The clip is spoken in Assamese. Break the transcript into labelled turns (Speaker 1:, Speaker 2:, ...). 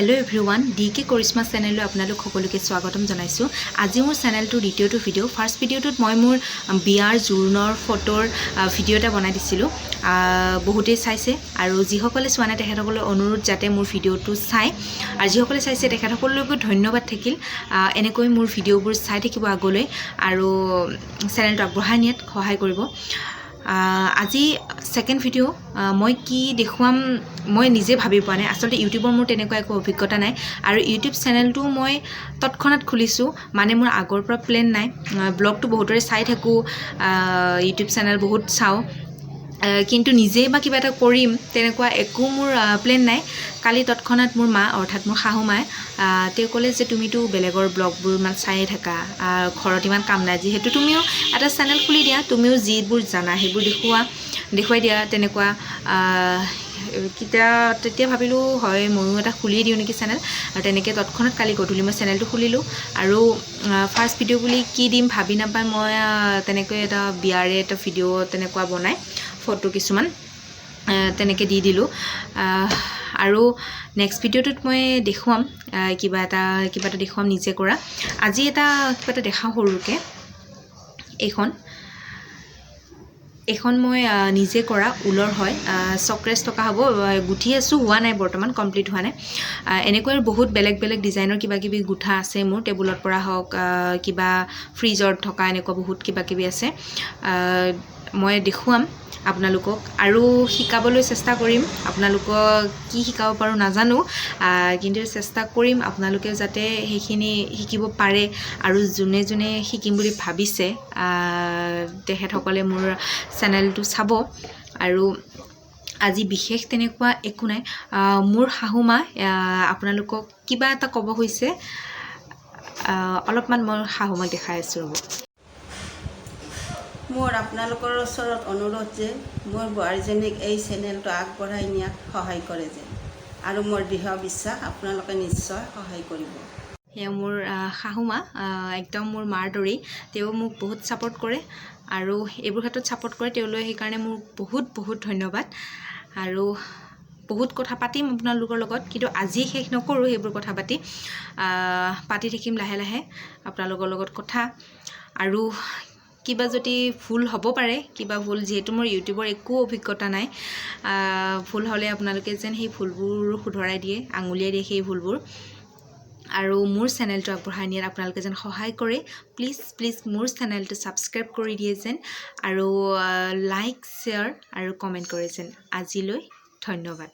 Speaker 1: हेलो एभ्रिवान डीके करिश्मा चेनेलলৈ আপোনালোক সকলোকে স্বাগতম জনাইছো। আজি মোৰ চেনেলটোৰ দ্বিতীয়টো ভিডিও। ফাৰ্স্ট ভিডিওটোত মই মোৰ বিয়াৰ জোৰোণৰ ফটোৰ ভিডিও এটা বনাই দিছিলো। বহুতেই চাইছে আৰু যিসকলে চোৱা নাই তেখেতসকলৰ অনুৰোধ যাতে মোৰ ভিডিওটো চাই আৰু যিসকলে চাইছে তেখেতসকললৈকো ধন্যবাদ থাকিল। এনেকৈ মোৰ ভিডিওবোৰ চাই থাকিব আগলৈ আৰু চেনেলটো আগবঢ়াই নিয়াত সহায় কৰিব। আজি সেকেন্ড ভিডিও মই কি দেখুৱাম মই নিজে ভাবি পোৱা নাই। আসলে ইউটিউবৰ মোৰ তেনেকুৱা একো অভিজ্ঞতা নাই আৰু ইউটিউব চেনেলটো মই তৎক্ষণাত খুলিছো, মানে মোৰ আগৰ পৰা প্লেন নাই। ব্লগটো বহুতৰে চাই থাকো, ইউটিউব চেনেল বহুত চাও, কিন্তু নিজে বা কিবা এটা কৰিম তেনেকুৱা একো মোৰ প্লেন নাই। কালি তৎক্ষণাত মোৰ মা অৰ্থাৎ মোৰ শাহু মায়ে তেওঁ ক'লে যে তুমিতো বেলেগৰ ব্লগবোৰ ইমান চায়ে থাকা, ঘৰত ইমান কাম নাই, যিহেতু তুমিও এটা চেনেল খুলি দিয়া, তুমিও যিবোৰ জানা সেইবোৰ দেখুৱাই দিয়া। তেনেকুৱা তেতিয়া ভাবিলোঁ হয় ময়ো এটা খুলিয়ে দিওঁ নেকি চেনেল। আৰু তেনেকৈ তৎক্ষণাত কালি গধূলি মই চেনেলটো খুলিলোঁ আৰু ফাৰ্ষ্ট ভিডিও বুলি কি দিম ভাবি নাপাই মই তেনেকৈ এটা বিয়াৰে এটা ভিডিও তেনেকুৱা বনাই ফটো কিছুমান তেনেকৈ দি দিলোঁ। আৰু নেক্সট ভিডিওটোত মই দেখুৱাম কিবা এটা দেখুৱাম নিজে কৰা। আজি কিবা এটা দেখাওঁ সৰুকৈ। এইখন মই নিজে কৰা ঊলৰ হয়, চক্ৰেছ থকা হ'ব। গুঠি আছোঁ, হোৱা নাই বৰ্তমান, কমপ্লিট হোৱা নাই। এনেকৈ বহুত বেলেগ ডিজাইনৰ কিবাকিবি গুঠা আছে মোৰ, টেবুলত পৰা হওক, কিবা ফ্ৰিজত থকা এনেকুৱা বহুত কিবাকিবি আছে। মই দেখুৱাম আপোনালোকক আৰু শিকাবলৈ চেষ্টা কৰিম। আপোনালোকক কি শিকাব পাৰোঁ নাজানো, কিন্তু চেষ্টা কৰিম আপোনালোকে যাতে সেইখিনি শিকিব পাৰে। আৰু যোনে যোনে শিকিম বুলি ভাবিছে তেখেতসকলে মোৰ চেনেলটো চাব। আৰু আজি বিশেষ তেনেকুৱা একো নাই। মোৰ শাহু মা আপোনালোকক কিবা এটা ক'ব হৈছে, অলপমান মই শাহু মাক দেখাই আছোঁ ৰ'ব।
Speaker 2: মোৰ আপোনালোকৰ ওচৰত অনুৰোধ যে মোৰ বোৱাৰীজনীক এই চেনেলটো আগবঢ়াই নিয়াত সহায় কৰে যে, আৰু মোৰ দৃঢ় বিশ্বাস আপোনালোকে নিশ্চয় সহায় কৰিব।
Speaker 1: সেয়া মোৰ শাহু মা, একদম মোৰ মাৰ দৰেই। তেওঁ মোক বহুত ছাপোৰ্ট কৰে আৰু এইবোৰ ক্ষেত্ৰত ছাপোৰ্ট কৰে তেওঁলৈ, সেইকাৰণে মোৰ বহুত ধন্যবাদ। আৰু বহুত কথা পাতিম আপোনালোকৰ লগত, কিন্তু আজি শেষ নকৰোঁ সেইবোৰ কথা পাতি থাকিম লাহে লাহে আপোনালোকৰ লগত কথা। আৰু কিবা যদি ভুল হ'ব পাৰে, যিহেতু মোৰ ইউটিউবৰ একো অভিজ্ঞতা নাই, ভুল হ'লে আপোনালোকে যেন সেই ভুলবোৰ শুধৰাই দিয়ে, আঙুলিয়াই দিয়ে সেই ভুলবোৰ। আৰু মোৰ চেনেলটো আগবঢ়াই নিয়াত আপোনালোকে যেন সহায় কৰে। প্লিজ মোৰ চেনেলটো ছাবস্ক্ৰাইব কৰি দিয়ে যেন, আৰু লাইক শ্বেয়াৰ আৰু কমেণ্ট কৰে যেন। আজিলৈ ধন্যবাদ।